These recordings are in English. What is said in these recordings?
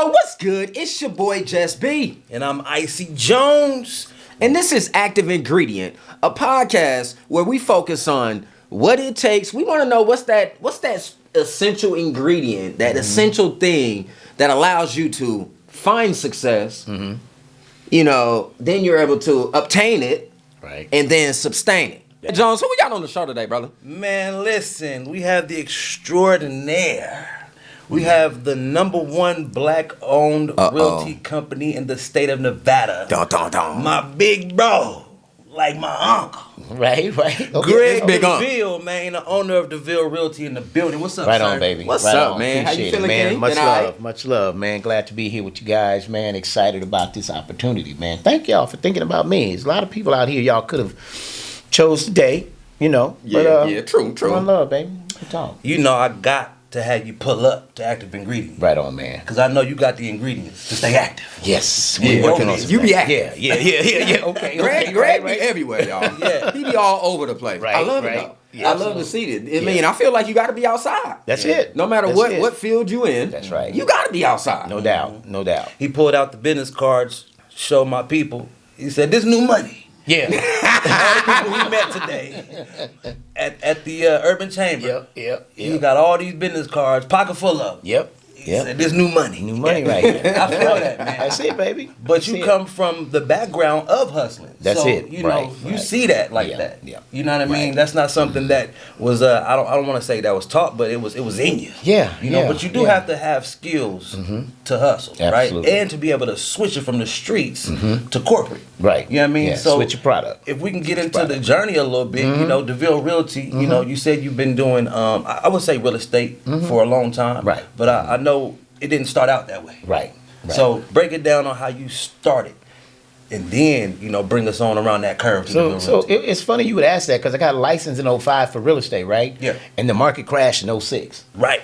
Yo, what's good? It's your boy JusB. And I'm IC Jonez. And this is Active Ingredient, a podcast where we focus on what it takes. We want to know what's that essential ingredient, that essential thing that allows you to find success. You know, then you're able to obtain it, Right. and then sustain it. Hey, Jones, who we got on the show today, brother? Man, listen, we have the extraordinaire. We have the #1 black-owned realty company in the state of Nevada. Dun, dun, dun. My big bro, like my uncle. Right. Okay. Greg big uncle. Deville, man, the owner of Deville Realty in the building. What's up, Right sir? on, baby. What's right up, on. man? How you Appreciate feeling, it, man? Kenny? Much Been all love, right? much love, man. Glad to be here with you guys, man. Excited about this opportunity, man. Thank y'all for thinking about me. There's a lot of people out here y'all could have chose today, you know. Yeah, true. One love, baby. Good talk. You know I got to have you pull up to Active Ingredient. Right on, man. Because I know you got the ingredients to stay active. Yes. Yeah, We're working on you be active. Yeah. Okay. Greg be everywhere, y'all. Yeah. He be all over the place. Right, I love it, right. though. Yeah, I love to see it. I mean, I feel like you got to be outside. That's it. No matter That's it. what field you in. That's right. You got to be outside. No doubt. No doubt. He pulled out the business cards, showed my people. He said, "This new money." Yeah. All the people he met today at the Urban Chamber. Yep. He got all these business cards, pocket full of them. Yep. He said, "This new money." New money right here. I feel that, man. That's it, baby. But That's you it. come from the background of hustling. That's so, it. You know, Right, you right. see that like Yeah, that. yeah. You know what I mean? Right. That's not something that was I don't want to say that was taught, but it was in you. Yeah. You know, yeah, but you do yeah. have to have skills to hustle, Absolutely. right? And to be able to switch it from the streets to corporate. Right. You know what I mean? Yeah, So switch your product. if we can get into the journey a little bit, you know, Deville Realty, you know, you said you've been doing I would say real estate for a long time. Right. But I know it didn't start out that way. Right. So break it down on how you started, and then you know bring us on around that curve. To Deville So Realty. it's funny you would ask that because I got a license in 05 for real estate, right? Yeah. And the market crashed in 06. Right.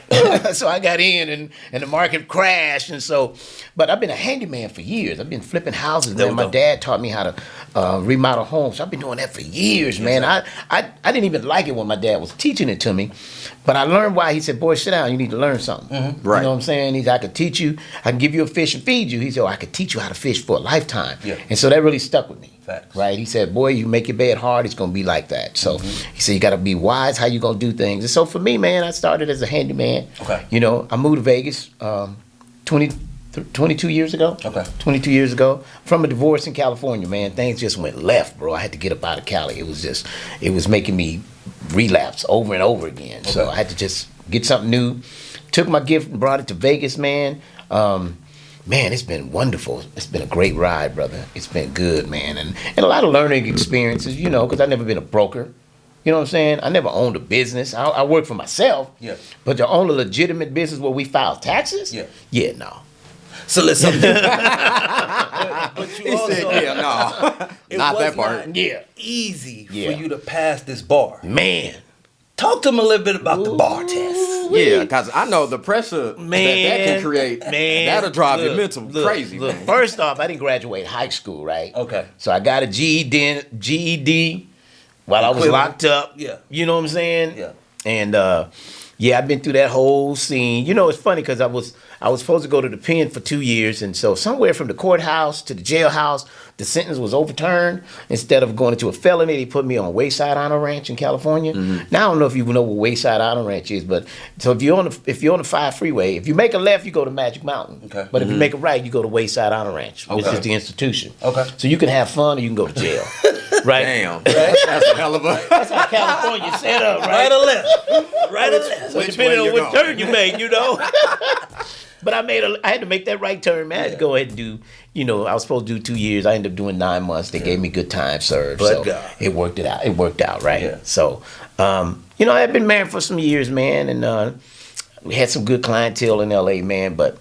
So I got in and the market crashed. And so, but I've been a handyman for years. I've been flipping houses. There Man. we My go. dad taught me how to remodel homes. So I've been doing that for years, man. I didn't even like it when my dad was teaching it to me. But I learned why. He said, "Boy, sit down. You need to learn something." Right. You know what I'm saying? He said, "I could teach you. I can give you a fish and feed you." He said, "I could teach you how to fish for a lifetime." Yeah. And so that really stuck with me. Facts. Right? He said, "Boy, you make your bed hard, it's gonna be like that." So he said, "You gotta be wise how you gonna do things." And so for me, man, I started as a handyman. Okay. You know, I moved to Vegas 22 years ago. Okay. 22 years ago. From a divorce in California, man, things just went left, bro. I had to get up out of Cali. It was making me relapse over and over again. So Okay. I had to just get something new. Took my gift and brought it to Vegas, man. Man, it's been wonderful. It's been a great ride, brother. It's been good, man. And a lot of learning experiences, you know, because I've never been a broker. You know what I'm saying? I never owned a business. I work for myself. Yeah. But to own a legitimate business where we file taxes? Yeah. Yeah, no. So listen. but you He also, said, "Yeah, no, it not was that part." not Yeah. easy Yeah. for you to pass this bar. Man. Talk to him a little bit about the bar test. Yeah, because I know the pressure that Man, can create. man, That'll drive your look, mental crazy, Look, man. first off, I didn't graduate high school, right? Okay. So I got a GED while I was Equivalent. locked up. Yeah. You know what I'm saying? Yeah. And yeah, I've been through that whole scene. You know, it's funny because I was supposed to go to the pen for 2 years, and so somewhere from the courthouse to the jailhouse, the sentence was overturned. Instead of going into a felony, they put me on Wayside Honor Ranch in California. Now I don't know if you know what Wayside Honor Ranch is, but so if you're on the 5 freeway, if you make a left, you go to Magic Mountain. Okay. But if you make a right, you go to Wayside Honor Ranch, which Okay. is the institution. Okay. So you can have fun or you can go to jail. Right. Damn, that's a hell of a. That's how California set up, right? Right or left? Right or left? So Which depending way on you what going? turn you make, you know. But I had to make that right turn, man. I had to go ahead and do, you know, I was supposed to do 2 years. I ended up doing 9 months. They gave me good time served. But So God. it worked out. It worked out, right? Yeah. So, you know, I had been married for some years, man, and we had some good clientele in LA, man, but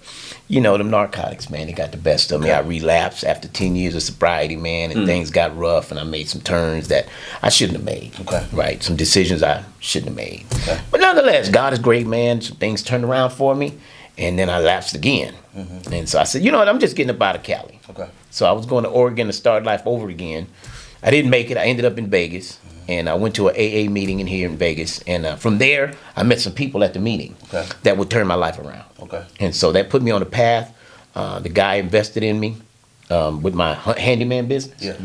you know, them narcotics, man, they got the best of me. I relapsed after 10 years of sobriety, man, and things got rough, and I made some turns that I shouldn't have made. Okay. Right? Some decisions I shouldn't have made. Okay. But nonetheless, God is great, man. Some things turned around for me, and then I lapsed again. And so I said, you know what, I'm just getting up out of Cali. Okay. So I was going to Oregon to start life over again. I didn't make it. I ended up in Vegas. And I went to an AA meeting in here in Vegas. And from there, I met some people at the meeting Okay. that would turn my life around. Okay. And so that put me on a path The guy invested in me with my handyman business. Yeah.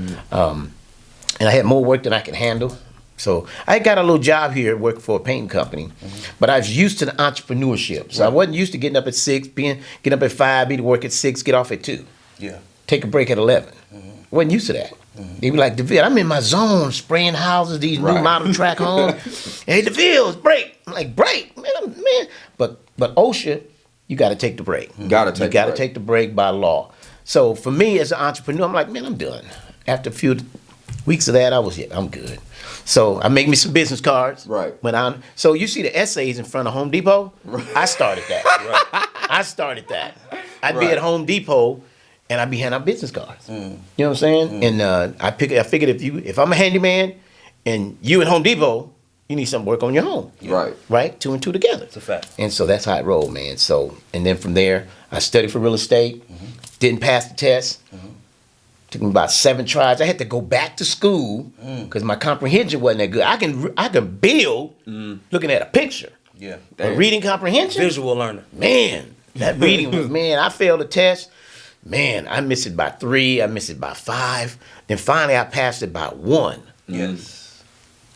And I had more work than I could handle. So I got a little job here working for a painting company, but I was used to the entrepreneurship. So I wasn't used to getting up at 6, getting up at 5, be to work at 6, get off at 2. Yeah. Take a break at 11. Wasn't used to that. They be like, Deville, I'm in my zone, spraying houses, these new model track homes. Hey, Deville, break. I'm like, break, man. But OSHA, you got to take the break. You got to take the break by law. So for me as an entrepreneur, I'm like, man, I'm done. After a few weeks of that, I'm good. So I make me some business cards. Right. So you see the essays in front of Home Depot? Right. I started that. I started that. I'd be at Home Depot and I'd be handing out business cards. You know what I'm saying? And I figured if I'm a handyman and you at Home Depot, you need some work on your home. Right? 2 and 2 together. It's a fact. And so that's how it rolled, man. So, and then from there, I studied for real estate, didn't pass the test. Took me about 7 tries. I had to go back to school because my comprehension wasn't that good. I can build looking at a picture. Yeah. But reading comprehension? Visual learner. Man, that reading was, I failed the test. Man, I missed it by 3. I missed it by 5. Then finally I passed it by 1. Yes.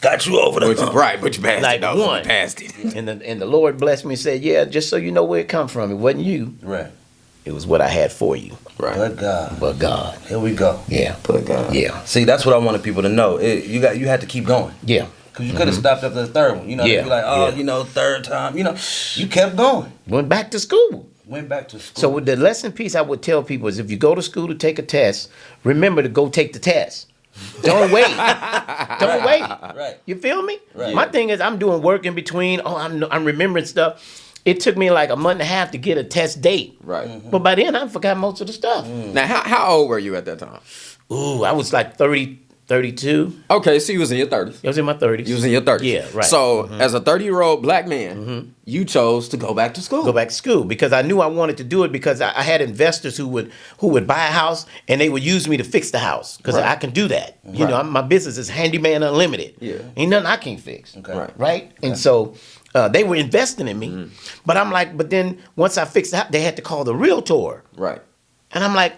Got you over the hump. Right, but you passed Like it. 1. You passed it. And the Lord blessed me and said, yeah, just so you know where it come from. It wasn't you. Right. It was what I had for you. Right. But God. Here we go. Yeah. But God. Yeah. See, that's what I wanted people to know. You had to keep going. Yeah. Because you could have stopped after the third one. You know, they'd be like, third time. You know, you kept going. Went back to school. So with the lesson piece, I would tell people is if you go to school to take a test, remember to go take the test. Don't wait. Don't wait. Right. You feel me? Right. My thing is I'm doing work in between. I'm remembering stuff. It took me like a month and a half to get a test date. Right. But by then I forgot most of the stuff. Now, how old were you at that time? Ooh, I was like 30, 32. Okay, so you was in your 30s. I was in my 30s. You was in your 30s. Yeah, right. So, as a 30-year-old black man, you chose to go back to school. Go back to school because I knew I wanted to do it because I had investors who would buy a house and they would use me to fix the house because I can do that. You know, my business is Handyman Unlimited. Yeah. Ain't nothing I can't fix. Okay. Right? And so they were investing in me. But I'm like, but then once I fixed the house, they had to call the realtor. Right. And I'm like,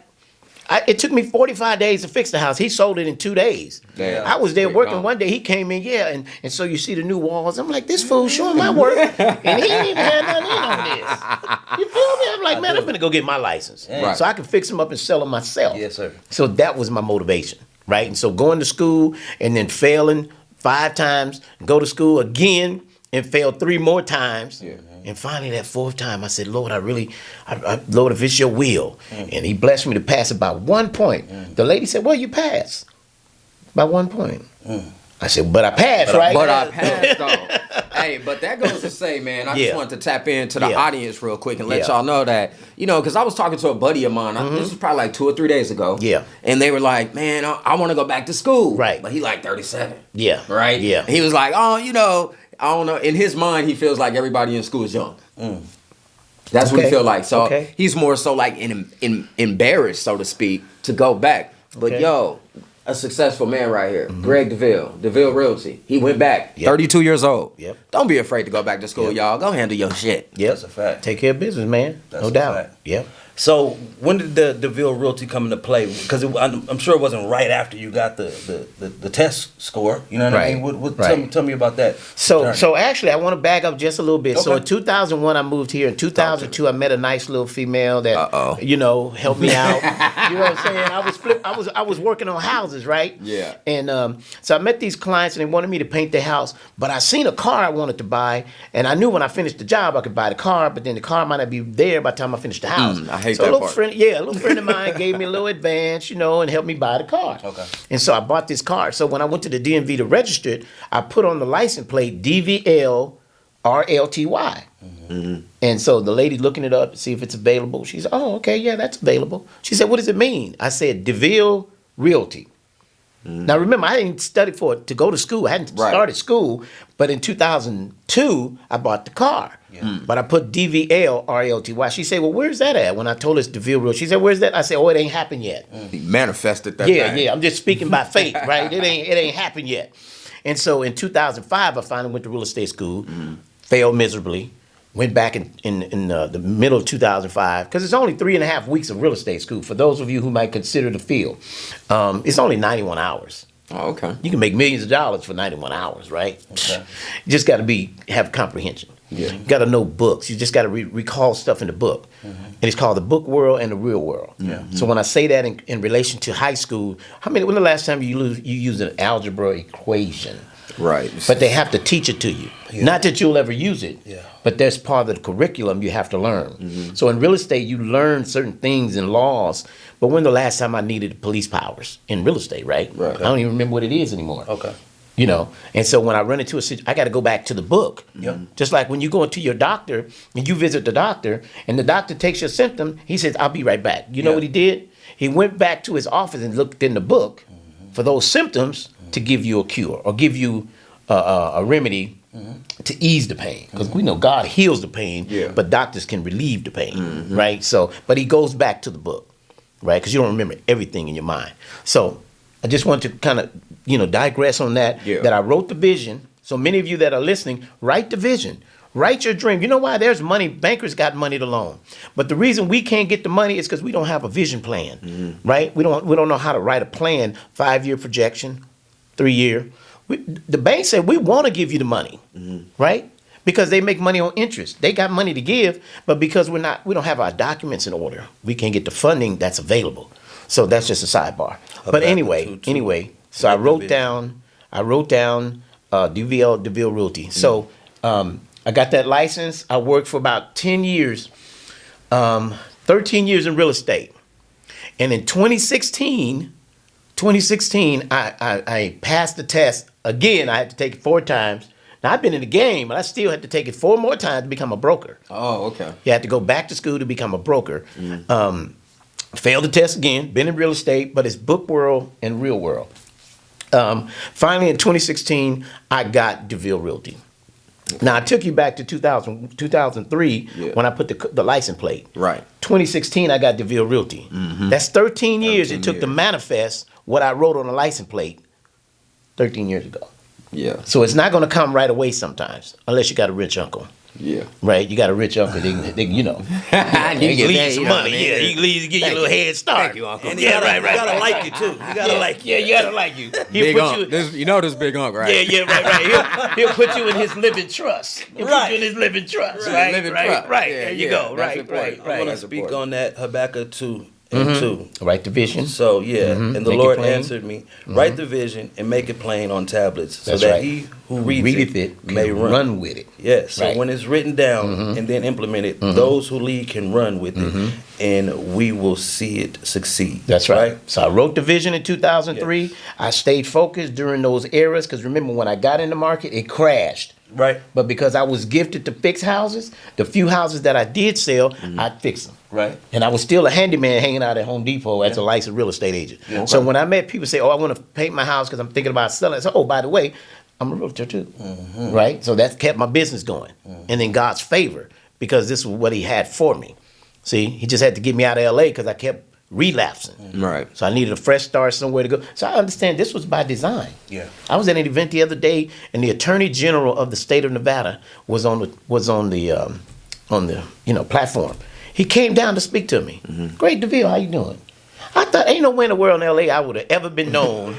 it took me 45 days to fix the house. He sold it in 2 days. Damn. I was there working one day. He came in, and so you see the new walls. I'm like, this fool showing my work, and he ain't even had nothing in on this. You feel me? I'm like, man, I'm gonna go get my license, Right. so I can fix them up and sell them myself. Yes, sir. So that was my motivation, right? And so going to school and then failing 5 times, go to school again and fail 3 more times. Yeah. And finally, that 4th time, I said, Lord, Lord, if it's your will. And he blessed me to pass it by 1 point. The lady said, well, you passed by 1 point. I said, but I passed, right? But I passed, though. Hey, but that goes to say, man, I just wanted to tap into the audience real quick and let y'all know that, because I was talking to a buddy of mine. This was probably like 2 or 3 days ago. Yeah. And they were like, man, I want to go back to school. Right. But he like 37. Yeah. Right? Yeah. And he was like, I don't know. In his mind, he feels like everybody in school is young. That's what he feel like. So he's more so like embarrassed, so to speak, to go back. But a successful man right here, Greg Deville, Deville Realty. He went back, 32 years old. Yep. Don't be afraid to go back to school, y'all. Go handle your shit. Yep. That's a fact. Take care of business, man. That's no a doubt. fact. Yep. So when did the Deville Realty come into play? Because I'm sure it wasn't right after you got the test score. You know what I mean? Tell me about that. So actually, I want to back up just a little bit. Okay. So in 2001, I moved here. In 2002, I met a nice little female that helped me out. You know what I'm saying? I was working on houses, right? Yeah. And so I met these clients, and they wanted me to paint their house. But I seen a car I wanted to buy, and I knew when I finished the job, I could buy the car. But then the car might not be there by the time I finished the house. I hate so that a little part. friend, a little friend of mine gave me a little advance, and helped me buy the car. Okay. And so I bought this car. So when I went to the DMV to register it, I put on the license plate DVL RLTY. And so the lady looking it up to see if it's available. She said, oh, okay, yeah, that's available. She said, what does it mean? I said, Deville Realty. Now remember, I didn't study for it to go to school. I hadn't started school. But in 2002, I bought the car. But I put DVL RLTY. She said, well, where's that at? When I told her it's Deville Realty, she said, where's that? I said, oh, it ain't happened yet. He manifested that. Yeah. I'm just speaking by faith, right? It ain't happened yet. And so in 2005, I finally went to real estate school, failed miserably. Went back in the middle of 2005, because it's only 3.5 weeks of real estate school. For those of you who might consider the field, it's only 91 hours. Oh, okay. You can make millions of dollars for 91 hours, right? Okay. You just got to have comprehension. Yeah. You got to know books. You just got to recall stuff in the book. And it's called the book world and the real world. Yeah. So when I say that in relation to high school, when the last time you used an algebra equation? Right. But they have to teach it to you. Yeah. Not that you'll ever use it, Yeah. but there's part of the curriculum you have to learn. So in real estate, you learn certain things and laws. But when the last time I needed police powers in real estate, right? Right. I don't even remember what it is anymore. Okay. You know, and so when I run into a situation, I got to go back to the book. Yep. Just like when you go into your doctor and you visit the doctor and the doctor takes your symptom, he says, "I'll be right back." You know Yeah. what he did? He went back to his office and looked in the book for those symptoms to give you a cure or give you a remedy to ease the pain. Because we know God heals the pain, Yeah. but doctors can relieve the pain, right? So, but he goes back to the book, right? Because you don't remember everything in your mind. So I just want to kind of, digress on that, Yeah. that I wrote the vision. So many of you that are listening, write the vision. Write your dream. You know why? There's money. Bankers got money to loan. But the reason we can't get the money is because we don't have a vision plan, right? We don't know how to write a plan, 5-year projection, 3-year. The bank said, we want to give you the money, right? Because they make money on interest. They got money to give, but because we don't have our documents in order, we can't get the funding that's available. So that's just a sidebar. But anyway, so I wrote down Deville Realty. So I got that license. I worked for about 10 years, 13 years in real estate. And in 2016, I passed the test. Again, I had to take it 4 times. Now, I've been in the game, but I still had to take it 4 more times to become a broker. Oh, okay. You had to go back to school to become a broker. Failed the test again, been in real estate, but it's book world and real world. Finally, in 2016, I got Deville Realty. Now, I took you back to 2003 when I put the license plate. Right. 2016, I got Deville Realty. That's 13 years 13 it took to years. manifest what I wrote on the license plate 13 years ago. Yeah. So it's not going to come right away sometimes, unless you got a rich uncle. Yeah. Right, you got a rich uncle. They can You leave get you some that, money. you know, Yeah, man. he can leave, give you a little head start. Thank you, uncle. And Yeah, right. You gotta like you too. You gotta like you. Yeah, you gotta like you. He'll Big put Unc. you. This big Unc, right? Yeah, right. He'll put you in his living trust. He'll put you in his living trust. Right, Living trust. right. Yeah, There you yeah, go. that's Right. important. I want to That's speak important. on that Habakkuk 2 and 2. Write the vision. So yeah, and the Make it Lord plain. answered me, write the vision and make it plain on tablets, so That's that right. he who Who readeth readeth it may can run. run with it. Yeah, so Right. when it's written down and then implemented, those who lead can run with it, and we will see it succeed. That's right. So I wrote the vision in 2003. I stayed focused during those eras because remember when I got in the market, it crashed. Right. But because I was gifted to fix houses, the few houses that I did sell, I'd fix them. Right. And I was still a handyman hanging out at Home Depot as a licensed real estate agent. Yeah. So when I met people say, "Oh, I want to paint my house because I'm thinking about selling," I said, "Oh, by the way, I'm a realtor too." Right? So that kept my business going. And then God's favor, because this was what he had for me. See, he just had to get me out of LA because I kept relapsing. Right. So I needed a fresh start, somewhere to go. So I understand this was by design. Yeah. I was at an event the other day, and the Attorney General of the state of Nevada was on the platform. He came down to speak to me. Greg Deville, how you doing? I thought ain't nowhere in the world in LA I would have ever been known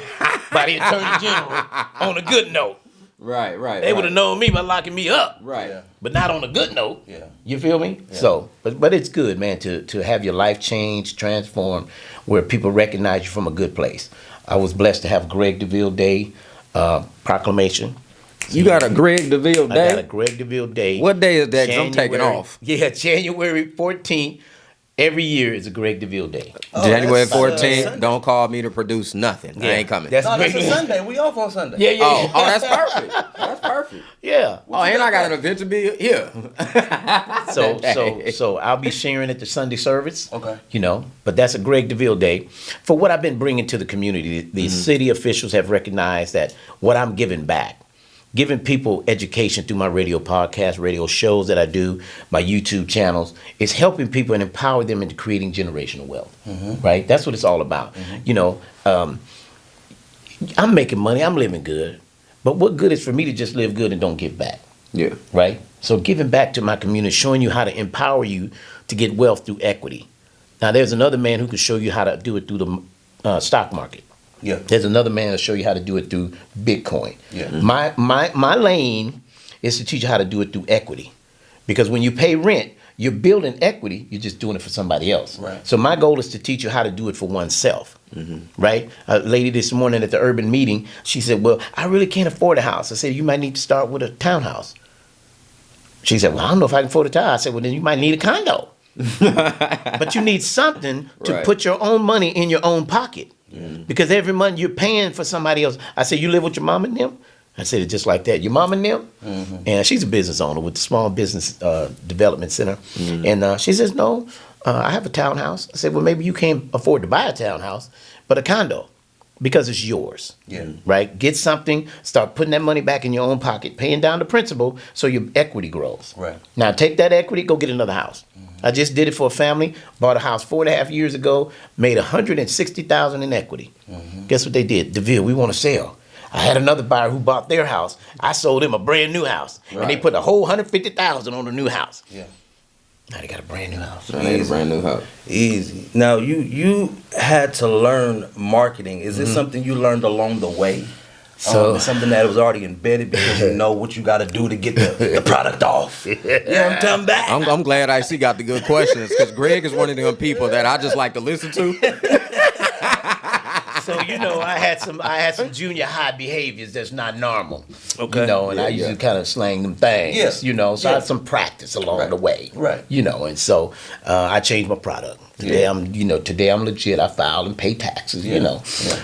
by the Attorney General on a good note. Right. They would have known me by locking me up. Right. Yeah. But not on a good note. Yeah. You feel me? Yeah. So, but it's good, man, to have your life change, transform, where people recognize you from a good place. I was blessed to have Greg Deville Day proclamation. You got a Greg Deville I got a day? Greg Deville Day. What day is that? 'Cause I'm taking January- off. Yeah, January 14th. Every year is a Greg Deville Day. January that's, 14th. Sunday. Don't call me to produce nothing. I Yeah. ain't coming. That's No, that's Greg- a Sunday. We off on Sunday. Yeah. Oh, that's perfect. That's perfect. Yeah. Oh, and I got an event to be here. So I'll be sharing at the Sunday service. Okay. But that's a Greg Deville Day. For what I've been bringing to the community, the city officials have recognized that what I'm giving back, giving people education through my radio podcast, radio shows that I do, my YouTube channels, is helping people and empower them into creating generational wealth. Right? That's what it's all about. I'm making money, I'm living good. But what good is for me to just live good and don't give back? Yeah. Right? So giving back to my community, showing you how to empower you to get wealth through equity. Now, there's another man who can show you how to do it through the stock market. Yeah. There's another man that'll show you how to do it through Bitcoin. Yeah. My lane is to teach you how to do it through equity. Because when you pay rent, you're building equity, you're just doing it for somebody else. Right. So my goal is to teach you how to do it for oneself. Right? A lady this morning at the urban meeting, she said, well, I really can't afford a house. I said, you might need to start with a townhouse. She said, well, I don't know if I can afford a townhouse. I said, well, then you might need a condo. But you need something to put your own money in your own pocket. Because every month you're paying for somebody else. I said, you live with your mom and them? I said it just like that. Your mom and them? And she's a business owner with the Small Business Development Center. And she says, no, I have a townhouse. I said, well, maybe you can't afford to buy a townhouse, but a condo. Because it's yours. Yeah. Right? Get something, start putting that money back in your own pocket, paying down the principal so your equity grows. Right. Now take that equity, go get another house. I just did it for a family, bought a house 4.5 years ago, made $160,000 in equity. Guess what they did? Deville, we want to sell. I had another buyer who bought their house. I sold them a brand new house. And they put a whole $150,000 on the new house. Yeah. Now they got a brand new house. They had a brand new house. Easy. Now you had to learn marketing. Is this something you learned along the way? So Something that was already embedded because you know what you got to do to get the product off. You know what I'm talking about? I'm glad IC got the good questions because Greg is one of them people that I just like to listen to. So I had some junior high behaviors that's not normal. Okay. And I used to kind of slang them things. Yeah. So I had some practice along the way. Right. And so I changed my product. Today I'm legit. I file and pay taxes.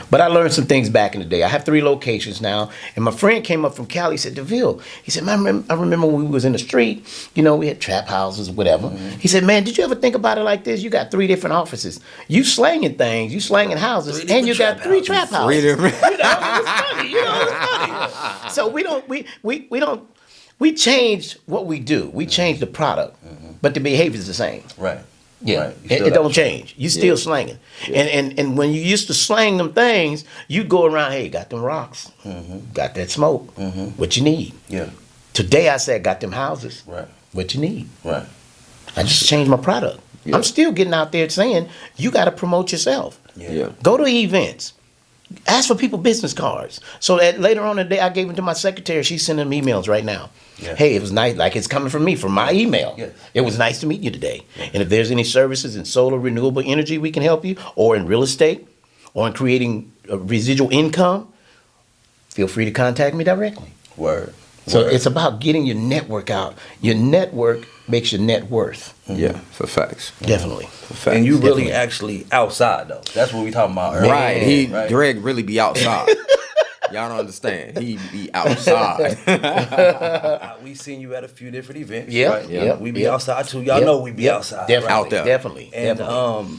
But I learned some things back in the day. I have 3 locations now, and my friend came up from Cali. He said, Deville. He said, man, I remember when we was in the street. We had trap houses, whatever. He said, man, did you ever think about it like this? You got 3 different offices. You slanging things. You slanging houses, and you got 3 trap houses. 3 different. It's funny. So we changed what we do. We changed the product, but the behavior is the same. Right. Yeah, Right. it don't change. You still slanging, and when you used to slang them things, you go around. Hey, got them rocks, got that smoke. What you need? Yeah. Today I said, got them houses. Right. What you need? Right. I just changed my product. Yeah. I'm still getting out there saying you got to promote yourself. Yeah. Go to events. Ask for people business cards. So that later on in the day, I gave them to my secretary. She's sending them emails right now. Yeah. Hey, it was nice. Like it's coming from me, from my email. Yeah. It was nice to meet you today. And if there's any services in solar renewable energy we can help you, or in real estate, or in creating residual income, feel free to contact me directly. Word. So it's about getting your network out. Your network makes your net worth. Yeah, for facts. Definitely. For facts. And you really Definitely. actually outside though. That's what we talking about earlier. Right. Greg really be outside. Y'all don't understand. He be outside. We seen you at a few different events. Yep, Right? yep, We be yep. outside too. Y'all know we be outside. Definitely. Out there. Definitely. And definitely.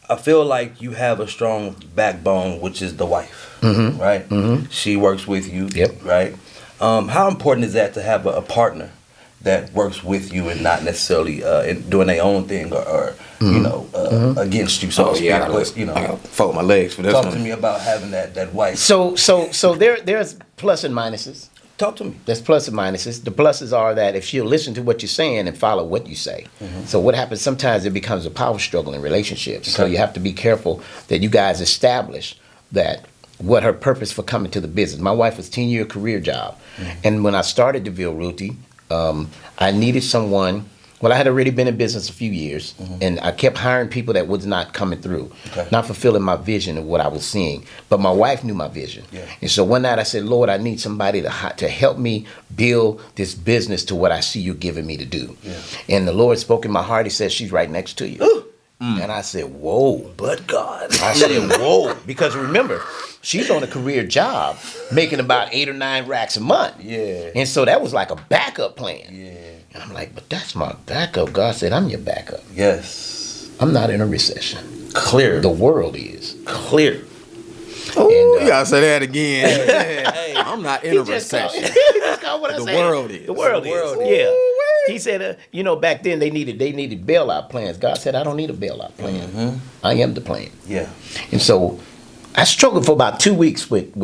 I feel like you have a strong backbone, which is the wife, right? She works with you, Yep. right? How important is that to have a partner that works with you and not necessarily doing their own thing or against you? So to speak, I gotta fold my legs for this talk one. to me about having that wife. So there's plus and minuses. Talk to me. There's plus and minuses. The pluses are that if she'll listen to what you're saying and follow what you say. So what happens sometimes it becomes a power struggle in relationships. So you have to be careful that you guys establish that what her purpose for coming to the business. My wife was 10-year career job. And when I started Deville Realty, I needed someone. Well, I had already been in business a few years, and I kept hiring people that was not coming through, not fulfilling my vision of what I was seeing. But my wife knew my vision. Yeah. And so one night I said, Lord, I need somebody to help me build this business to what I see you giving me to do. Yeah. And the Lord spoke in my heart. He said, she's right next to you. And I said, whoa. But God. I said, whoa. Because remember, she's on a career job making about 8 or 9 racks a month. Yeah. And so that was like a backup plan. Yeah. And I'm like, but that's my backup. God said, I'm your backup. Yes. I'm not in a recession. Clear. The world is. Clear. Oh, And, you gotta say that again. Hey. I'm not in a recession. He just called what I The said. world is. The world The world is. is. Yeah. He said, back then they needed bailout plans. God said, I don't need a bailout plan. I am the plan. Yeah. And so I struggled for about 2 weeks with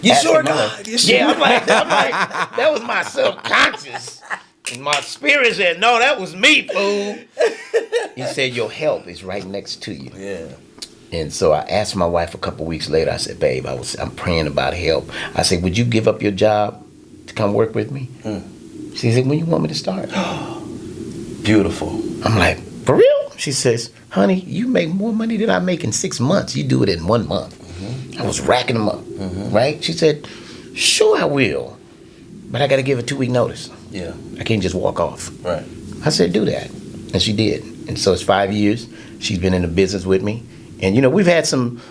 You asking sure, my God? wife. You sure? Yeah, I'm like, that was my subconscious. And my spirit said, no, that was me, fool. He said, your help is right next to you. Yeah. And so I asked my wife a couple weeks later, I said, babe, I'm praying about help. I said, would you give up your job to come work with me? She said, when you want me to start? Beautiful. I'm like, for real? She says, honey, you make more money than I make in 6 months. You do it in 1 month. I was racking them up, right? She said, sure I will, but I got to give a 2-week notice. Yeah. I can't just walk off. Right. I said, do that. And she did. And so it's 5 years. She's been in the business with me. And, you know, we've had some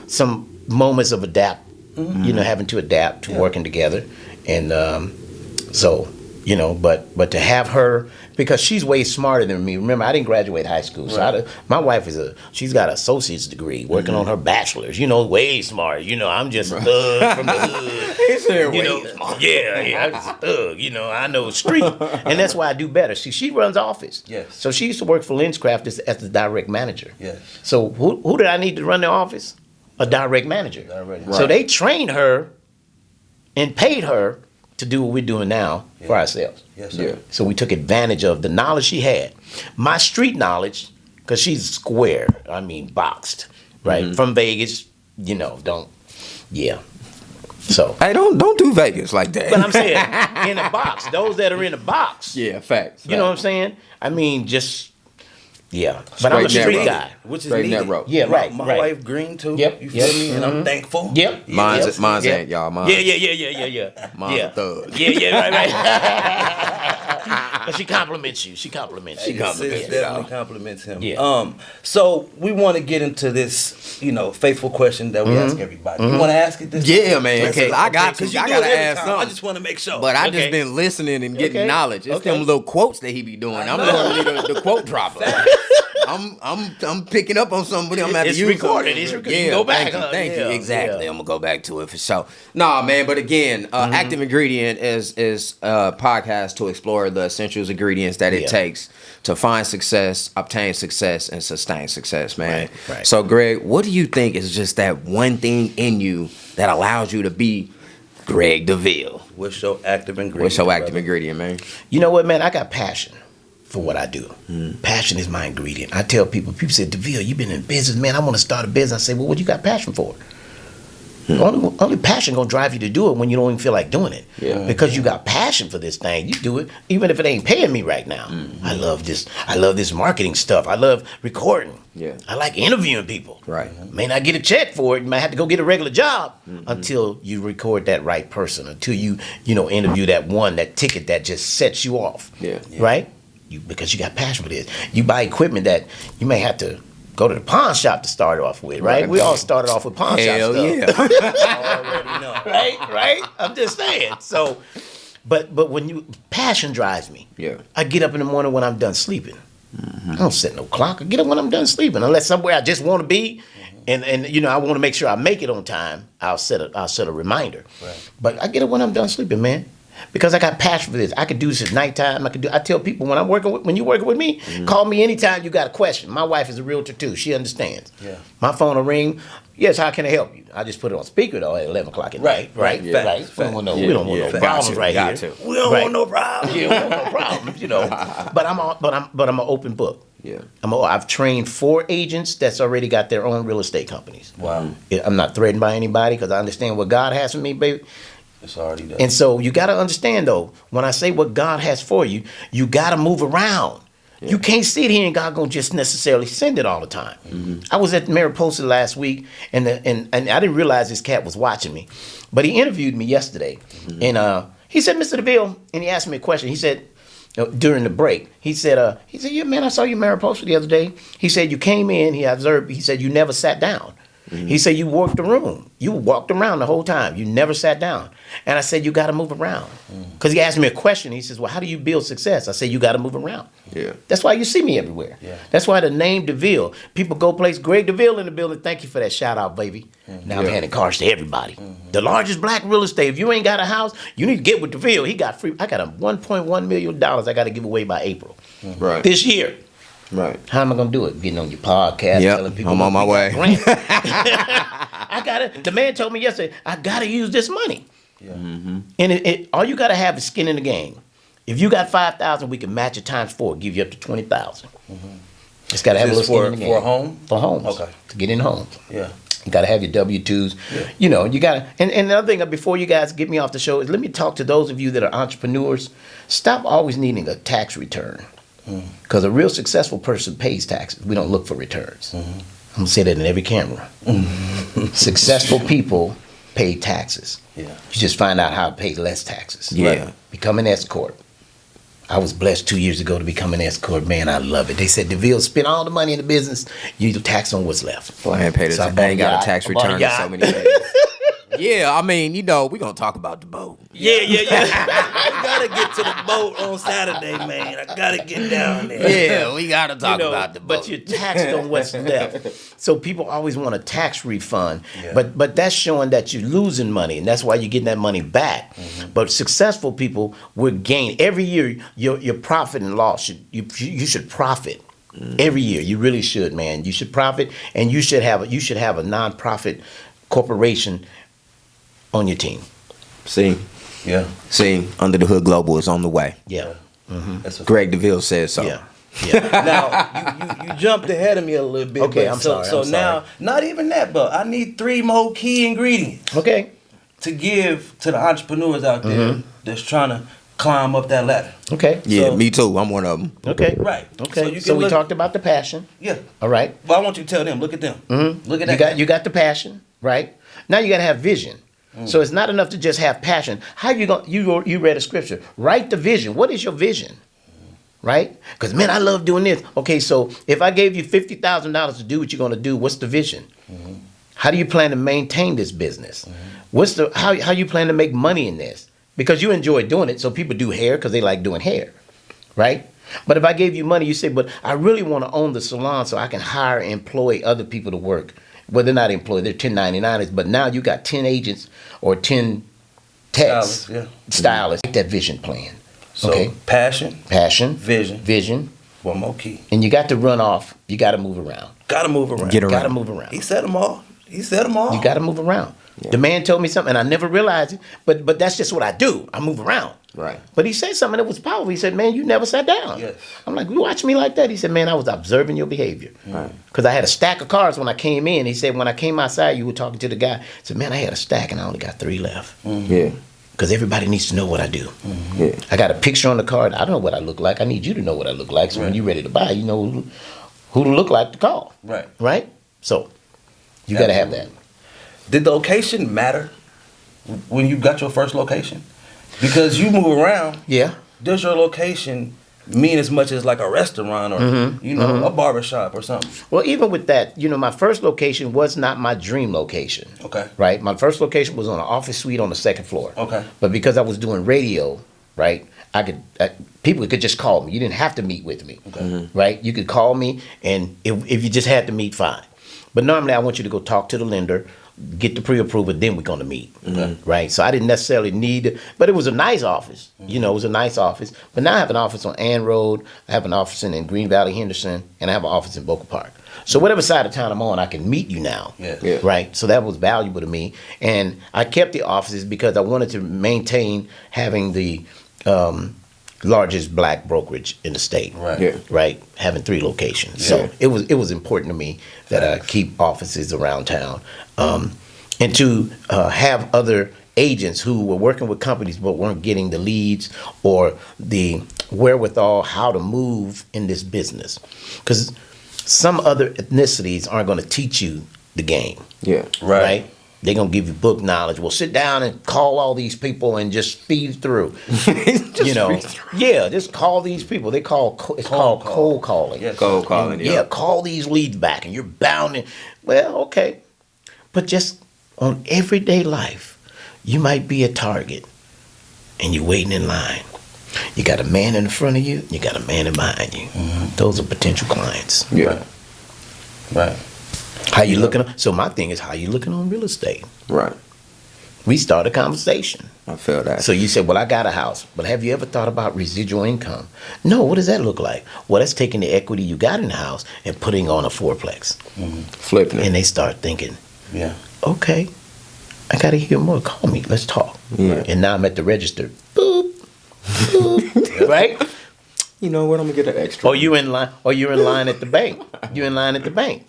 moments of you know, having to adapt to working together. And so, you know, but to have her, because she's way smarter than me. Remember, I didn't graduate high school. So my wife she's got an associate's degree, working on her bachelor's, you know, way smart. You know, I'm just a thug from the hood. He said, You know, I'm just a thug. You know, I know street. And that's why I do better. See, she runs office. Yes. So she used to work for Lenscraft as the direct manager. Yes. So who did I need to run the office? A direct manager. Direct. So they trained her and paid her to do what we're doing now for ourselves. Yes, sir. Yeah. So we took advantage of the knowledge she had. My street knowledge, because she's square, I mean boxed, right? From Vegas, you know, So. Hey, don't do Vegas like that. But I'm saying, in a box, those that are in a box. Yeah, facts. You know what I'm saying? I mean, just, But I'm a Straight street narrow. guy. Which is Straight needed. net road. Yeah, right. My wife green too. Yep, You feel yep. me? And I'm thankful. Yep. Mine's yep. ain't, y'all. Mine's. Yeah. Mine's a thug. Yeah, right. But she compliments you. She compliments Sis you. definitely compliments him. Yeah. So we want to get into this, you know, faithful question that we ask everybody. You want to ask it this Yeah, time? man. Okay. Cause I got Because to. you I do gotta it every ask time. something. I just want to make sure. But I Okay. just been listening and getting Okay. knowledge. It's Okay. them little quotes that he be doing. I'm literally the quote dropper. I'm picking up on somebody. I'm gonna have It's to use recorded. something. It's recorded. You go back, Thank you. huh? Yeah, Exactly. yeah. I'm gonna go back to it for sure. Nah, man. But again, Active Ingredient is a podcast to explore the essentials ingredients that it takes to find success, obtain success, and sustain success, man. Right. So, Greg, what do you think is just that one thing in you that allows you to be Greg Deville? What's your active ingredient? What's your active brother? ingredient, man? You know what, man? I got passion for what I do. Passion is my ingredient. I tell people say, Deville, you've been in business, man. I want to start a business. I say, well, what you got passion for? Only passion gonna drive you to do it when you don't even feel like doing it. Yeah. Because you got passion for this thing, you do it even if it ain't paying me right now. I love this marketing stuff. I love recording. Yeah. I like interviewing people. Right. May not get a check for it. You might have to go get a regular job until you record that right person, until you interview that ticket that just sets you off. Yeah. Right? Because you got passion for this. You buy equipment that you may have to go to the pawn shop to start off with, right? Right. We all started off with pawn shop Hell stuff. yeah. Already know. Right? I'm just saying. So, but when passion drives me. Yeah. I get up in the morning when I'm done sleeping. I don't set no clock. I get up when I'm done sleeping. Unless somewhere I just want to be, and I want to make sure I make it on time. I'll set a reminder. Right. But I get up when I'm done sleeping, man. Because I got passion for this. I could do this at nighttime. I tell people when you're working with me, call me anytime you got a question. My wife is a realtor too. She understands. Yeah. My phone will ring. Yes, how can I help you? I just put it on speaker though at 11 o'clock at night. Right. Yeah. Facts. We don't want no Got problems to, right got here. to. We don't Right. want no problem. Yeah, we don't want no problems, But I'm an open book. Yeah. I've trained 4 agents that's already got their own real estate companies. Wow. I'm not threatened by anybody because I understand what God has for me, baby. It's already done. And so you got to understand, though, when I say what God has for you, you got to move around. Yeah. You can't sit here and God going to just necessarily send it all the time. I was at Mariposa last week, and I didn't realize this cat was watching me. But he interviewed me yesterday. And he said, Mr. Deville, and he asked me a question. He said, during the break, he said, yeah, man, I saw you in Mariposa the other day. He said, you came in, he observed, he said, you never sat down. He said, you worked the room. You walked around the whole time. You never sat down. And I said, you got to move around. Because he asked me a question. He says, well, how do you build success? I said, you got to move around. Yeah. That's why you see me everywhere. Yeah. That's why the name Deville. People go place Greg Deville in the building. Thank you for that shout out, baby. Now I'm handing cars to everybody. The largest black real estate. If you ain't got a house, you need to get with Deville. He got free. I got a $1.1 million I got to give away by April. Right. This year. Right. How am I gonna do it? Getting on your podcast, Yep, telling people I'm on my way. I gotta. The man told me yesterday, I gotta use this money. Yeah. And all you got to have is skin in the game. If you got 5,000, we can match it times 4, give you up to 20,000. It's got to have a little skin in the game. For a home? For homes. Okay. To get in homes. Yeah. You got to have your W-2s. Yeah. You know, you got to. And another thing, before you guys get me off the show, is let me talk to those of you that are entrepreneurs. Stop always needing a tax return. Because a real successful person pays taxes. We don't look for returns. I'm going to say that in every camera. Successful people pay taxes. Yeah. You just find out how to pay less taxes. Yeah. Become an escort. I was blessed 2 years ago to become an escort. Man, I love it. They said, Deville, spend all the money in the business. You tax on what's left. Well, I ain't paid So I ain't got a tax return in so many days. Yeah, I mean, you know, we're going to talk about the boat. Yeah. I gotta get to the boat on Saturday, man. I gotta get down there. Yeah, we got to talk about the boat. But you're taxed on what's left. So people always want a tax refund. Yeah. But that's showing that you're losing money, and that's why you're getting that money back. But successful people will gain. Every year, your profit and loss, you should profit. Every year. You really should, man. You should profit, and you should have a nonprofit corporation on your team. See, Under the Hood Global is on the way. Yeah. That's what Greg Deville says so. Yeah. Now you jumped ahead of me a little bit. Okay, but I'm sorry. So now, not even that, but I need 3 more key ingredients Okay. to give to the entrepreneurs out there that's trying to climb up that ladder. Okay. Yeah, So- me too. I'm one of them. Okay. Right. Okay. So We look- talked about the passion. Yeah. All right. Well, I want you to tell them. Look at them. Look at that. You got the passion, right? Now you got to have vision. So it's not enough to just have passion. How you going? You read a scripture. Write the vision. What is your vision? Right? Because man, I love doing this. Okay, so if I gave you $50,000 to do what you're going to do, what's the vision? How do you plan to maintain this business? What's the how you plan to make money in this? Because you enjoy doing it. So people do hair because they like doing hair, right? But if I gave you money, you say, but I really want to own the salon so I can hire and employ other people to work. Well, they're not employed, they're 1099ers, but now you got 10 agents or 10 techs, stylists. Make that vision plan. So Okay. passion, Vision. one more key. And you got to run off. You got to move around. Gotta move around. Get around. Got to move around. He said them all. He said them all. You got to move around. The man told me something, and I never realized it, but that's just what I do. I move around. Right. But he said something that was powerful. He said, man, you never sat down. Yes. I'm like, you watch me like that? He said, man, I was observing your behavior. Because I had a stack of cards when I came in. He said, when I came outside, you were talking to the guy. He said, man, I had a stack, and I only got 3 left. Yeah. Because everybody needs to know what I do. Yeah. I got a picture on the card. I don't know what I look like. I need you to know what I look like. So when you're ready to buy, you know who to look like to call. Right. Right? So you got to have that. Did the location matter when you got your first location? Because you move around. Yeah. Does your location mean as much as like a restaurant or a barbershop or something? Well, even with that, my first location was not my dream location. Okay. Right? My first location was on an office suite on the 2nd floor. Okay. But because I was doing radio, right, people could just call me. You didn't have to meet with me. Okay. Right? You could call me, and if you just had to meet, fine. But normally I want you to go talk to the lender, get the pre-approval, then we're going to meet. Right? So I didn't necessarily need, but it was a nice office. It was a nice office. But now I have an office on Ann Road, I have an office in Green Valley, Henderson, and I have an office in Boca Park. So whatever side of town I'm on, I can meet you now. Yeah. Right? So that was valuable to me. And I kept the offices because I wanted to maintain having the largest black brokerage in the state. Right. Yeah. Right? Having 3 locations. Yeah. So it was important to me that I keep offices around town. And to have other agents who were working with companies but weren't getting the leads or the wherewithal how to move in this business. Because some other ethnicities aren't going to teach you the game. Yeah. Right. They're going to give you book knowledge. Well, sit down and call all these people and just feed through. Yeah, just call these people. It's called cold calling. Yes. Cold calling. Yeah, call these leads back and you're bound to, well, okay. But just on everyday life, you might be a target and you're waiting in line. You got a man in the front of you, you got a man in behind you. Those are potential clients. Yeah. Right. How you looking? So my thing is, how you looking on real estate? Right. We start a conversation. I feel that. So you said, well, I got a house, but have you ever thought about residual income? No, what does that look like? Well, that's taking the equity you got in the house and putting on a fourplex. Flipping it. And they start thinking, Yeah. okay, I gotta hear more. Call me. Let's talk. Yeah. And now I'm at the register. Boop. Boop. Right? You know what? I'm gonna get an extra. Or you're in line at the bank. You're in line at the bank.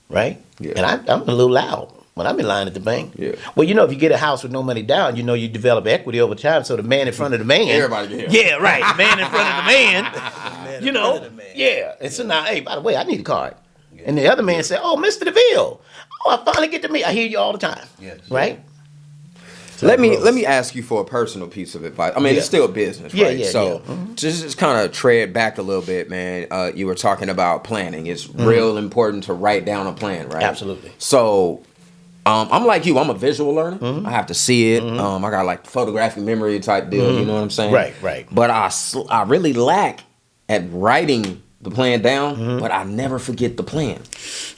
Right? Yeah. And I'm a little loud when I'm in line at the bank. Yeah. Well, if you get a house with no money down, you develop equity over time. So the man in front of the man. Everybody can hear. Yeah, right. The man in front of the man. Man in front of the man. Yeah. And so now, hey, by the way, I need a card. And the other man said, "Oh, Mr. Deville. Oh, I finally get to meet. I hear you all the time." Yes. Right? So let me ask you for a personal piece of advice. I mean, it's still a business, Yeah, right? yeah, so yeah. just kind of tread back a little bit, man. You were talking about planning. It's real important to write down a plan, right? Absolutely. So I'm like you. I'm a visual learner. I have to see it. I got like photographic memory type deal. You know what I'm saying? Right. But I really lack at writing the plan down, but I never forget the plan.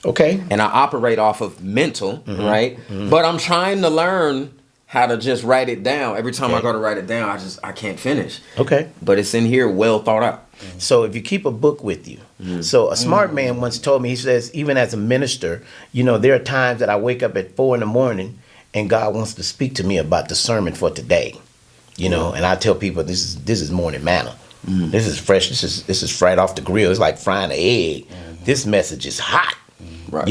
Okay. And I operate off of mental, right? But I'm trying to learn how to just write it down. Every time I go to write it down, I can't finish. Okay. But it's in here well thought out. So if you keep a book with you, so a smart man once told me, he says, even as a minister, there are times that I wake up at 4 a.m. and God wants to speak to me about the sermon for today. And I tell people this is morning manna. This is fresh. This is right off the grill. It's like frying an egg. This message is hot. Right.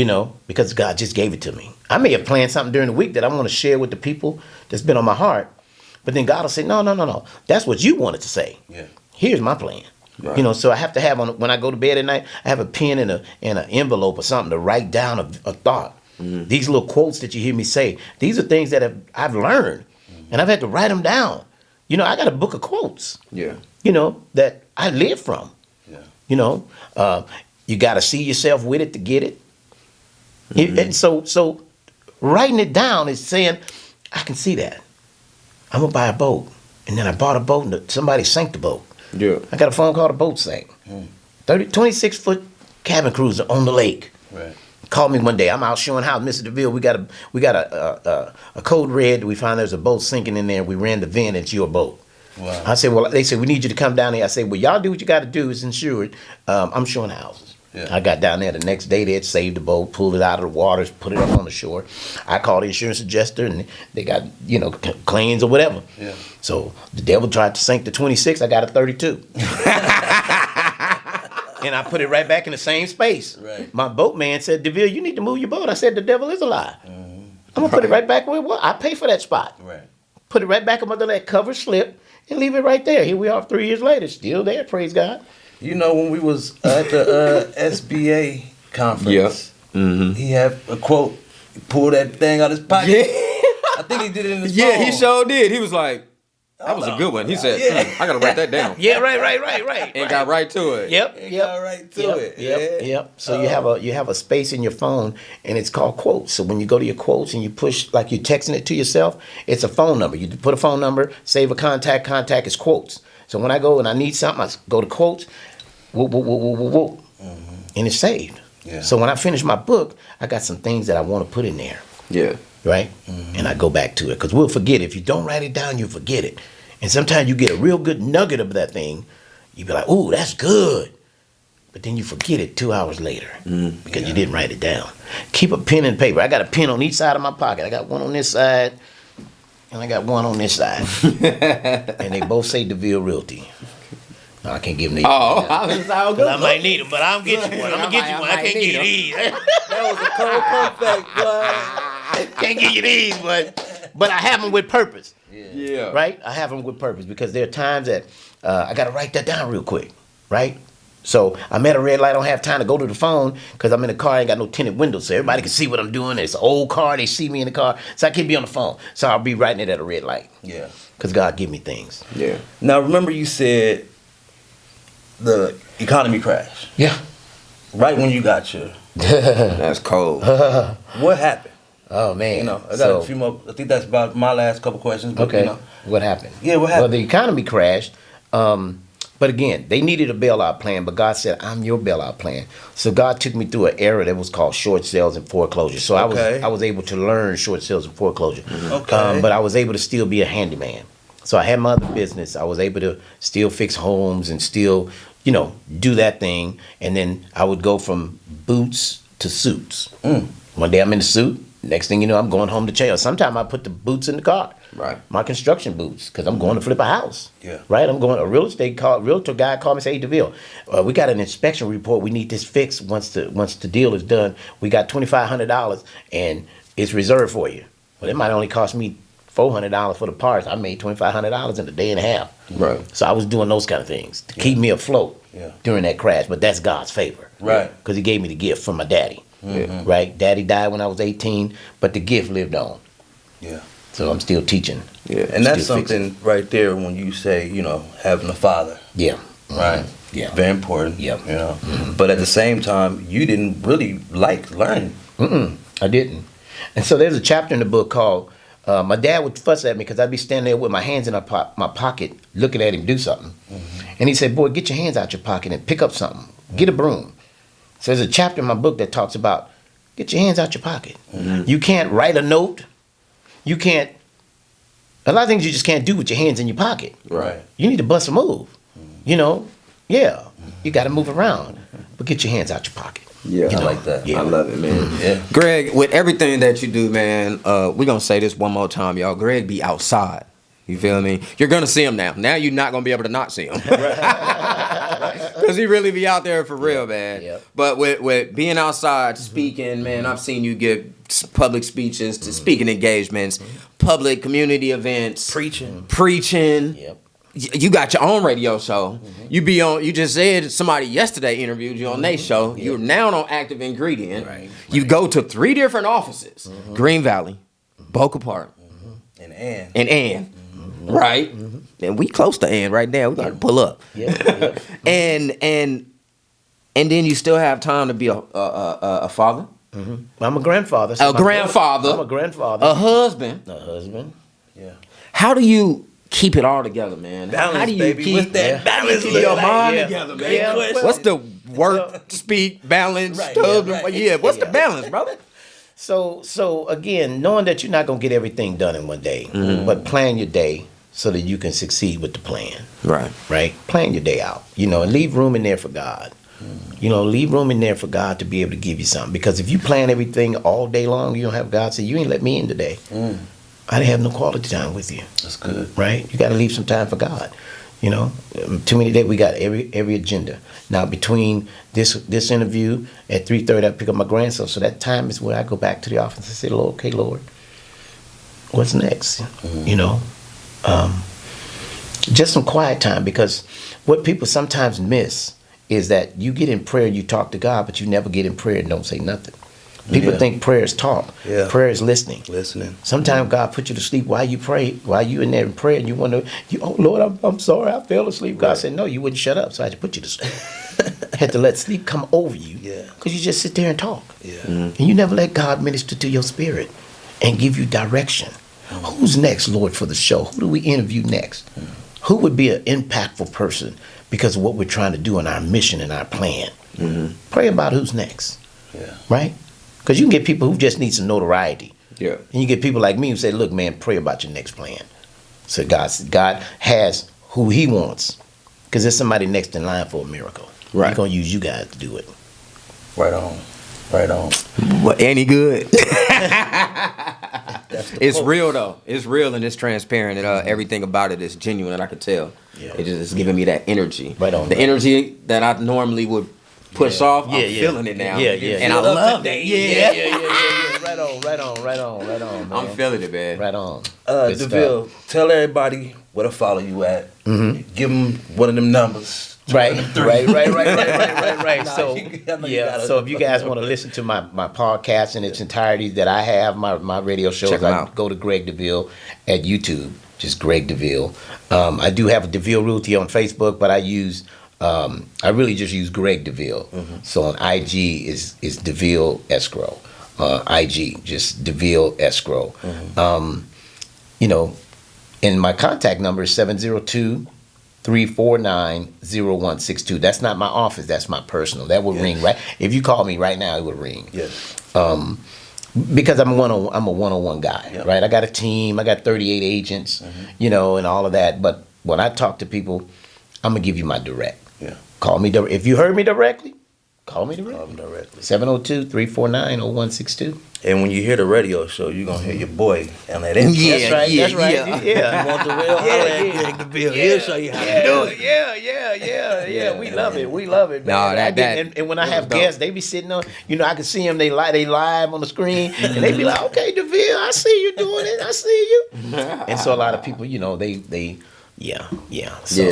Because God just gave it to me. I may have planned something during the week that I want to share with the people that's been on my heart, but then God will say, no. That's what you wanted to say. Yeah. Here's my plan. Right. So I have to have when I go to bed at night, I have a pen and an envelope or something to write down a thought. These little quotes that you hear me say, these are things that I've learned, and I've had to write them down. I got a book of quotes. Yeah. That I live from. Yeah. You got to see yourself with it to get it. And so writing it down is saying, I can see that. I'm going to buy a boat. And then I bought a boat and somebody sank the boat. Yeah. I got a phone call, the boat sank. 26-foot cabin cruiser on the lake. Right. Called me one day. I'm out showing how, Mr. Deville, we got a code red. We found there's a boat sinking in there. We ran the VIN. It's your boat. Wow. I said, well, they said, we need you to come down here. I said, well, y'all do what you got to do. It's insured. I'm showing houses. Yeah. I got down there the next day. They had saved the boat, pulled it out of the waters, put it up on the shore. I called the insurance adjuster, and they got, claims or whatever. Yeah. So the devil tried to sink the 26. I got a 32. And I put it right back in the same space. Right. My boatman said, Deville, you need to move your boat. I said, the devil is a lie. I'm going to put it right back where it was. I pay for that spot. Right. Put it right back up under that cover slip and leave it right there. Here we are 3 years later, still there, praise God. When we was at the SBA conference, he had a quote. He pulled that thing out his pocket. Yeah. I think he did it in his Yeah, phone. he sure did. He was like, that was a good one. He said, I got to write that down. Yeah, right. And got right to it. Yep. Got right to it. Yep. So you have a space in your phone, and it's called quotes. So when you go to your quotes and you push, like you're texting it to yourself, it's a phone number. You put a phone number, save a contact is quotes. So when I go and I need something, I go to quotes, whoop, and it's saved. Yeah. So when I finish my book, I got some things that I want to put in there. Yeah. Right? And I go back to it. Because we'll forget. If you don't write it down, you forget it. And sometimes you get a real good nugget of that thing. You be like, ooh, that's good. But then you forget it 2 hours later because you didn't write it down. Keep a pen and paper. I got a pen on each side of my pocket. I got one on this side, and I got one on this side. And they both say Deville Realty. No, I can't give them these. Oh, I might need them, but I'm going to get you one. I'm going to get you one. I can't give you these. That was a cold perfect, boy. Can't give you these, but I have them with purpose. Yeah. Right? I have them with purpose because there are times that I got to write that down real quick. Right? So I'm at a red light. I don't have time to go to the phone because I'm in the car. I ain't got no tinted windows, so everybody can see what I'm doing. It's an old car. They see me in the car, so I can't be on the phone. So I'll be writing it at a red light. Yeah. Because God give me things. Yeah. Now remember, you said the economy crashed. Yeah. Right when you got your. That's cold. What happened? Oh man. I got a few more. I think that's about my last couple questions. But, Okay. What happened? Yeah, what happened? Well, the economy crashed. But again, they needed a bailout plan, but God said, I'm your bailout plan. So God took me through an era that was called short sales and foreclosure. So I was able to learn short sales and foreclosure. Okay. But I was able to still be a handyman. So I had my other business. I was able to still fix homes and still, do that thing. And then I would go from boots to suits. One day I'm in the suit. Next thing you know, I'm going home to jail. Sometimes I put the boots in the car. Right. My construction boots, because I'm going to flip a house. Yeah. Right? I'm going, a realtor guy called me and said, hey, Deville, we got an inspection report. We need this fixed once the deal is done. We got $2,500 and it's reserved for you. Well, it might only cost me $400 for the parts. I made $2,500 in a day and a half. Right. So I was doing those kind of things to keep me afloat during that crash. But that's God's favor. Right. Because he gave me the gift from my daddy. Mm-hmm. Right? Daddy died when I was 18, but the gift lived on. Yeah. So I'm still teaching. Yeah. And that's Still something right there when you say, having a father. Yeah. Right. Yeah. Very important. Yep. But at the same time, you didn't really like learning. I didn't. And so there's a chapter in the book called, my dad would fuss at me because I'd be standing there with my hands in my pocket looking at him do something. And he said, boy, get your hands out your pocket and pick up something. Get a broom. So there's a chapter in my book that talks about get your hands out your pocket. You can't write a note. You can't, a lot of things you just can't do with your hands in your pocket. Right. You need to bust a move. You got to move around, but get your hands out your pocket. Yeah, I like that. Yeah. I love it, man. Yeah. Greg, with everything that you do, man, we're going to say this one more time, y'all. Greg be outside. You feel me? You're going to see him now. Now you're not going to be able to not see him. Because he really be out there for real, man. Yep. But with being outside, speaking, man, I've seen you give public speeches, to speaking engagements, public community events. Preaching. Yep. You got your own radio show. You be on. You just said somebody yesterday interviewed you on their show. You're now on Active Ingredient. Right. You go to 3 different offices: Green Valley, Boca Park, And Ann. and Ann. Right, and we close to Ann right now. We got to pull up. Yep. And then you still have time to be a father, I'm a grandfather. a grandfather, I'm a grandfather. a husband. A husband. Yeah. How do you keep it all together, man? Balance, How do you baby. keep What's that balance keep look your like? mind Yeah. together, man? Great question. What's the work, speak, balance, Right, husband? yeah, right. Yeah, what's the balance, brother? So again, knowing that you're not gonna get everything done in one day, but plan your day so that you can succeed with the plan. Right. Right? Plan your day out. And leave room in there for God. Leave room in there for God to be able to give you something. Because if you plan everything all day long, you don't have God say, you ain't let me in today. I didn't have no quality time with you. That's good. Right? You got to leave some time for God. Too many days we got every agenda. Now between this interview at 3:30, I pick up my grandson. So that time is where I go back to the office and say, Lord, okay, Lord, what's next? Just some quiet time, because what people sometimes miss is that you get in prayer, you talk to God, but you never get in prayer and don't say nothing. People think prayer is talk. Yeah. Prayer is listening. Listening. Sometimes God put you to sleep while you pray, while you in there in prayer, and you wonder, oh Lord, I'm sorry, I fell asleep. God said, no, you wouldn't shut up, so I had to put you to sleep. Had to let sleep come over you. Yeah. Because you just sit there and talk. Yeah. And you never let God minister to your spirit and give you direction. Who's next, Lord, for the show? Who do we interview next? Who would be an impactful person because of what we're trying to do in our mission and our plan? Pray about who's next. Yeah. Right? Because you can get people who just need some notoriety. Yeah. And you get people like me who say, look, man, pray about your next plan. So God has who he wants. Because there's somebody next in line for a miracle. Right. He's going to use you guys to do it. Right on. Right on. What, any good? It's real though. It's real and it's transparent, and everything about it is genuine, and I could tell. Yeah. It's giving me that energy. Right on. The energy that I normally would push off. I'm Yeah. feeling it now. Yeah, yeah. And I Feel up love today. it. Yeah. Right on, man. I'm feeling it, man. Right on. Good Deville, tell everybody where to follow you at. Give them one of them numbers. Right. So you gotta- so if you guys want to listen to my podcast in its entirety that I have, my radio shows, Check 'em I out. go to Greg Deville at YouTube, just Greg Deville. I do have a Deville Realty on Facebook, but I really just use Greg Deville. So on IG is Deville Escrow. IG, just Deville Escrow. And my contact number is 702-349-0162. That's not my office. That's my personal. That would ring right. If you call me right now, it would ring. Yes. Because I'm a one-on-one guy, Yep. right? I got a team. I got 38 agents, and all of that. But when I talk to people, I'm gonna give you my direct. Yeah. Call me direct. If you heard me directly, Call me directly. Call them directly. 702-349-0162. And when you hear the radio show, you're going to hear your boy. And that Yeah, That's right. yeah, That's right. yeah. Yeah. You want the real holler at Greg Deville. He'll show you how to do it. Yeah. We love it. We love it, man. No, And when I have guests, they be sitting on, I can see them, they live on the screen, and they be like, okay, Deville, I see you doing it. I see you. And so a lot of people, they So, Yeah,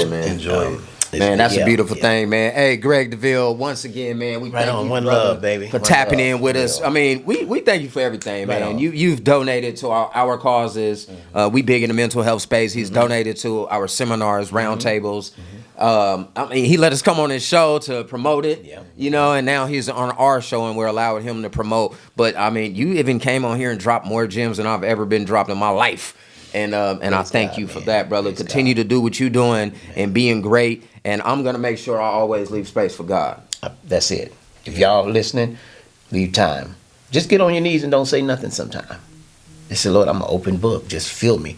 man. Enjoy it. Man, that's a beautiful thing, man. Hey, Greg Deville, once again, man, we Right thank on, you, one brother, love, baby. for One tapping love, in with us. I mean, we thank you for everything, Right man. on. You've donated to our causes. We big in the mental health space. He's donated to our seminars, roundtables. I mean, he let us come on his show to promote it. Yeah. And now he's on our show, and we're allowing him to promote. But I mean, you even came on here and dropped more gems than I've ever been dropped in my life. And I thank you for that, brother. Continue to do what you're doing and being great. And I'm going to make sure I always leave space for God. That's it. If y'all listening, leave time. Just get on your knees and don't say nothing sometime. Just say, Lord, I'm an open book. Just fill me.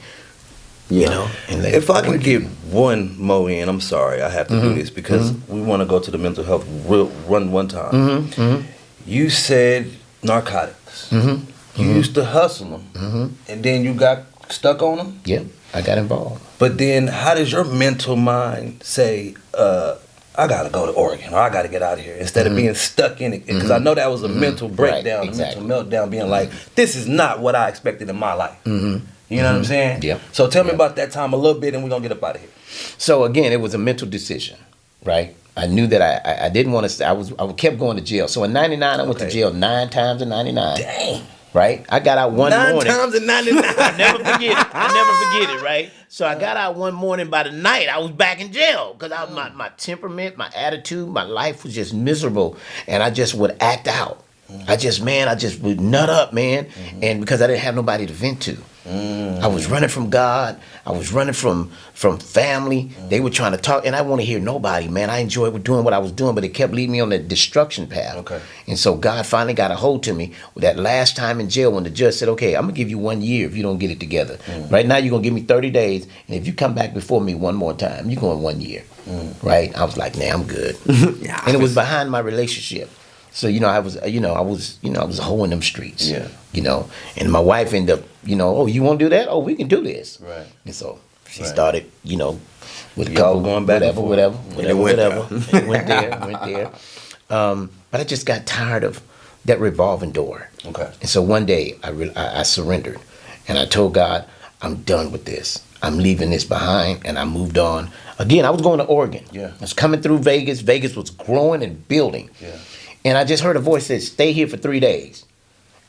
Yeah. And If I can get one more in, I'm sorry, I have to do this because we want to go to the mental health run one time. You said narcotics. You used to hustle them, and then you got stuck on them. Yeah, I got involved. But then, how does your mental mind say, I gotta go to Oregon, or I gotta get out of here, instead of being stuck in it? Because I know that was a mental breakdown, Right, exactly. a mental meltdown, being like, this is not what I expected in my life. You know what I'm saying? Yeah. So tell me about that time a little bit, and we're gonna get up out of here. So again, it was a mental decision, right? I knew that I didn't want to stay. I kept going to jail. So in '99, I went to jail 9 times in '99. Dang. Right? I got out one 9 morning. times in 99. I never forget it, right? So I got out one morning. By the night, I was back in jail because my temperament, my attitude, my life was just miserable, and I just would act out. I just would nut up, man, and because I didn't have nobody to vent to. I was running from God. I was running from family. They were trying to talk, and I want to hear nobody, man. I enjoyed doing what I was doing, but it kept leading me on that destruction path. Okay. And so God finally got a hold to me that last time in jail when the judge said, okay, I'm going to give you 1 year if you don't get it together. Right now, you're going to give me 30 days, and if you come back before me one more time, you're going 1 year. Right? I was like, nah, I'm good. And it was behind my relationship. So, I was a hoe in them streets. Yeah. And my wife ended up, oh, you want to do that? Oh, we can do this. Right. And so she started, with a Y'all couple, going back and whatever. forth. Went there. But I just got tired of that revolving door. Okay. And so one day I surrendered, and I told God, I'm done with this. I'm leaving this behind, and I moved on. Again, I was going to Oregon. Yeah. I was coming through Vegas. Vegas was growing and building. Yeah. And I just heard a voice that said, stay here for 3 days.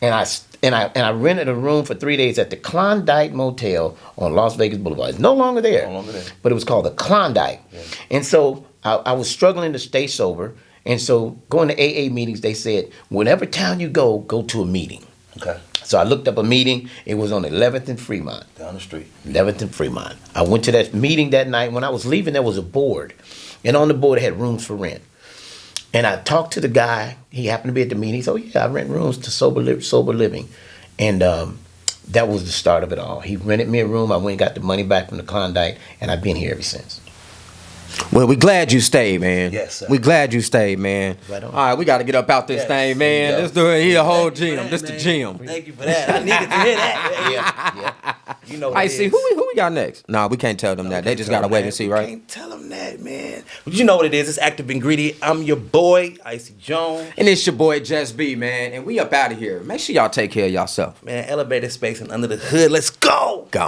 And I rented a room for 3 days at the Klondike Motel on Las Vegas Boulevard. It's no longer there. No longer there. But it was called the Klondike. Yeah. And so I was struggling to stay sober. And so going to AA meetings, they said, whenever town you go to a meeting. Okay. So I looked up a meeting. It was on 11th and Fremont. Down the street. 11th and Fremont. I went to that meeting that night. When I was leaving, there was a board. And on the board, it had rooms for rent. And I talked to the guy. He happened to be at the meeting. He said, oh, yeah, I rent rooms to sober living. And that was the start of it all. He rented me a room. I went and got the money back from the Klondike, and I've been here ever since. Well, we glad you stayed, man. Yes, sir. We glad you stayed, man. Right on. All right, we got to get up out this thing, man. Yeah. Let's do it. He a whole Thank you for gym. that, This the man. gym. Thank you for that. I needed to hear that. Yeah. You know I what see. it Who is. we got next? Nah, we can't tell them that. They just got to wait and see, right? Can't tell them that, man. But you know what it is. It's Active Ingredient. I'm your boy, IC Jonez. And it's your boy JusB, man. And we up out of here. Make sure y'all take care of yourself. Man, elevated space and under the hood. Let's go. Go.